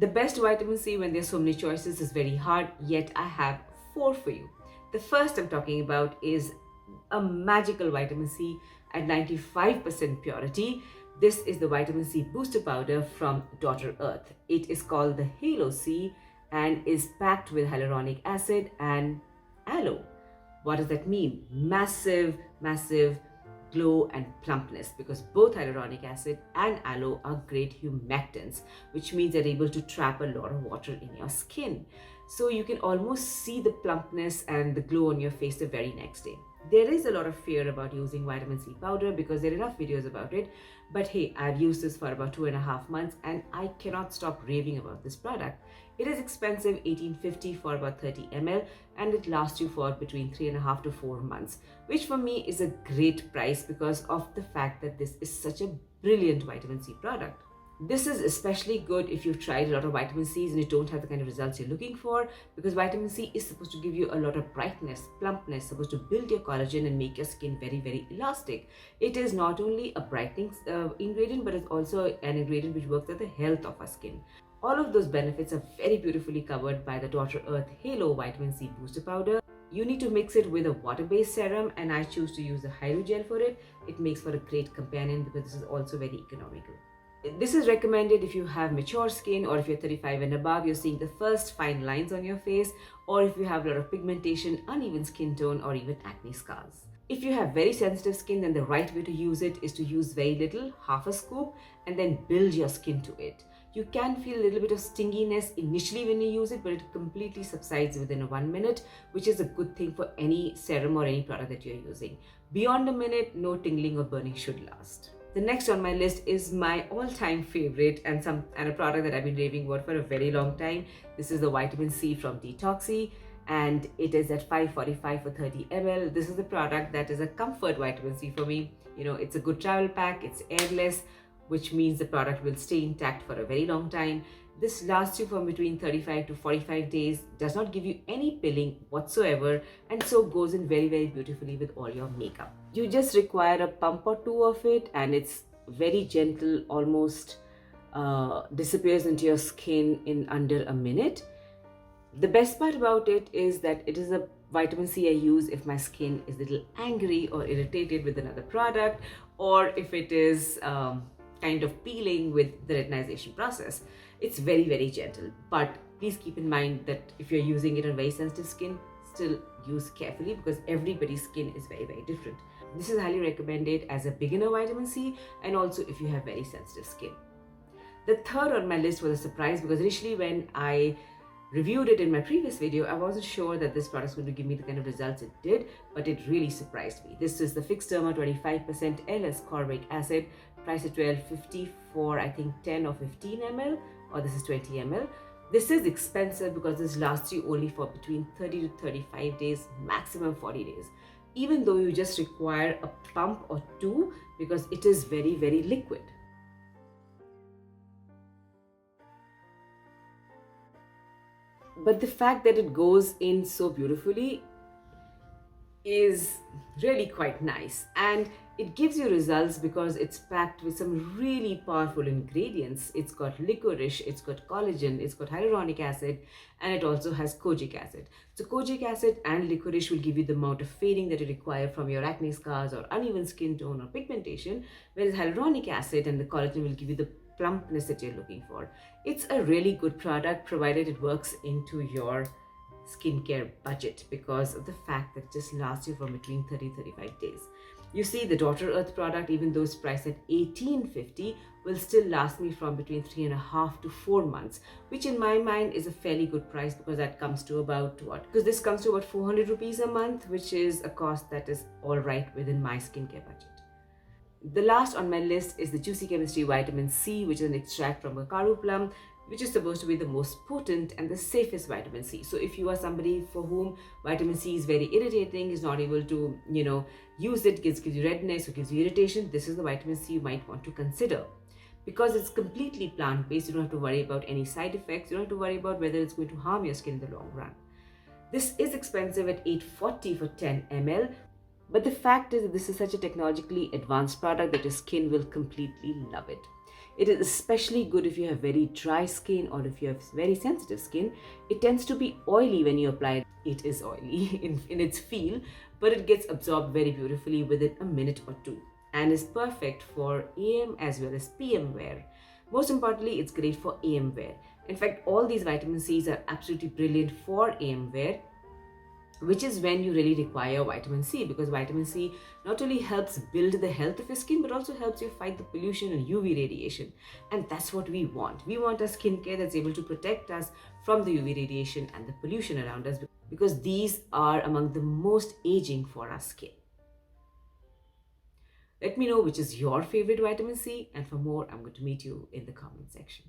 The best vitamin C when there's so many choices is very hard, yet I have 4 for you. The first I'm talking about is a magical vitamin C at 95% purity. This is the vitamin C booster powder from Daughter Earth. It is called the Haloe C and is packed with hyaluronic acid and aloe. What does that mean? Massive, massive glow and plumpness, because both hyaluronic acid and aloe are great humectants, which means they're able to trap a lot of water in your skin. So you can almost see the plumpness and the glow on your face the very next day. There is a lot of fear about using vitamin C powder because there are enough videos about it. But hey, I've used this for about 2.5 months and I cannot stop raving about this product. It is expensive, $18.50 for about 30 ml, and it lasts you for between 3.5 to 4 months, which for me is a great price because of the fact that this is such a brilliant vitamin C product. This is especially good if you've tried a lot of vitamin C's and you don't have the kind of results you're looking for, because vitamin C is supposed to give you a lot of brightness, plumpness, supposed to build your collagen and make your skin very, very elastic. It is not only a brightening ingredient, but it's also an ingredient which works at the health of our skin. All of those benefits are very beautifully covered by the Daughter Earth Haloe Vitamin C Booster Powder. You need to mix it with a water-based serum, and I choose to use the Haloe gel for it. It makes for a great companion because this is also very economical. This is recommended if you have mature skin, or if you're 35 and above, you're seeing the first fine lines on your face, or if you have a lot of pigmentation, uneven skin tone, or even acne scars. If you have very sensitive skin, then the right way to use it is to use very little, half a scoop, and then build your skin to it. You can feel a little bit of stinginess initially when you use it, but it completely subsides within 1 minute, which is a good thing for any serum or any product that you're using. Beyond a minute, no tingling or burning should last. The next on my list is my all-time favorite and a product that I've been raving about for a very long time. This is the vitamin C from Detoxi, and it is at $5.45 for 30 ml. This is the product that is a comfort vitamin C for me. You know, it's a good travel pack, it's airless, which means the product will stay intact for a very long time. This lasts you for between 35 to 45 days, does not give you any pilling whatsoever, and so goes in very, very beautifully with all your makeup. You just require a pump or two of it, and it's very gentle, almost disappears into your skin in under a minute. The best part about it is that it is a vitamin C I use if my skin is a little angry or irritated with another product, or if it is kind of peeling with the retinization process. It's very, very gentle, but please keep in mind that if you're using it on very sensitive skin, still use carefully because everybody's skin is very, very different. This is highly recommended as a beginner vitamin C, and also if you have very sensitive skin. The third on my list was a surprise because initially when I reviewed it in my previous video, I wasn't sure that this product was going to give me the kind of results it did, but it really surprised me. This is the Fix Derma 25% L-ascorbic acid, priced at $12.50 for I think 10 or 15 ml, or this is 20 ml. This is expensive because this lasts you only for between 30 to 35 days, maximum 40 days, even though you just require a pump or two because it is very, very liquid. But the fact that it goes in so beautifully is really quite nice, and it gives you results because it's packed with some really powerful ingredients. It's got licorice, it's got collagen, it's got hyaluronic acid, and it also has kojic acid. So kojic acid and licorice will give you the amount of fading that you require from your acne scars or uneven skin tone or pigmentation, whereas hyaluronic acid and the collagen will give you the plumpness that you're looking for. It's a really good product provided it works into your skincare budget because of the fact that it just lasts you for between 30 to 35 days. You see, the Daughter Earth product, even though it's priced at $18.50, will still last me from between 3.5 to 4 months, which in my mind is a fairly good price because that comes to about what? Because this comes to about 400 rupees a month, which is a cost that is all right within my skincare budget. The last on my list is the Juicy Chemistry Vitamin C, which is an extract from kakaru plum, which is supposed to be the most potent and the safest vitamin C. So if you are somebody for whom vitamin C is very irritating, is not able to, use it, gives you redness or gives you irritation, this is the vitamin C you might want to consider. Because it's completely plant-based, you don't have to worry about any side effects, you don't have to worry about whether it's going to harm your skin in the long run. This is expensive at $8.40 for 10 ml, but the fact is that this is such a technologically advanced product that your skin will completely love it. It is especially good if you have very dry skin or if you have very sensitive skin. It tends to be oily when you apply it. It is oily in its feel, but it gets absorbed very beautifully within a minute or two and is perfect for AM as well as PM wear. Most importantly, it's great for AM wear. In fact, all these vitamin C's are absolutely brilliant for AM wear, which is when you really require vitamin C, because vitamin C not only helps build the health of your skin but also helps you fight the pollution and UV radiation. And that's what we want. We want a skincare that's able to protect us from the UV radiation and the pollution around us, because these are among the most aging for our skin. Let me know which is your favorite vitamin C, and for more, I'm going to meet you in the comment section.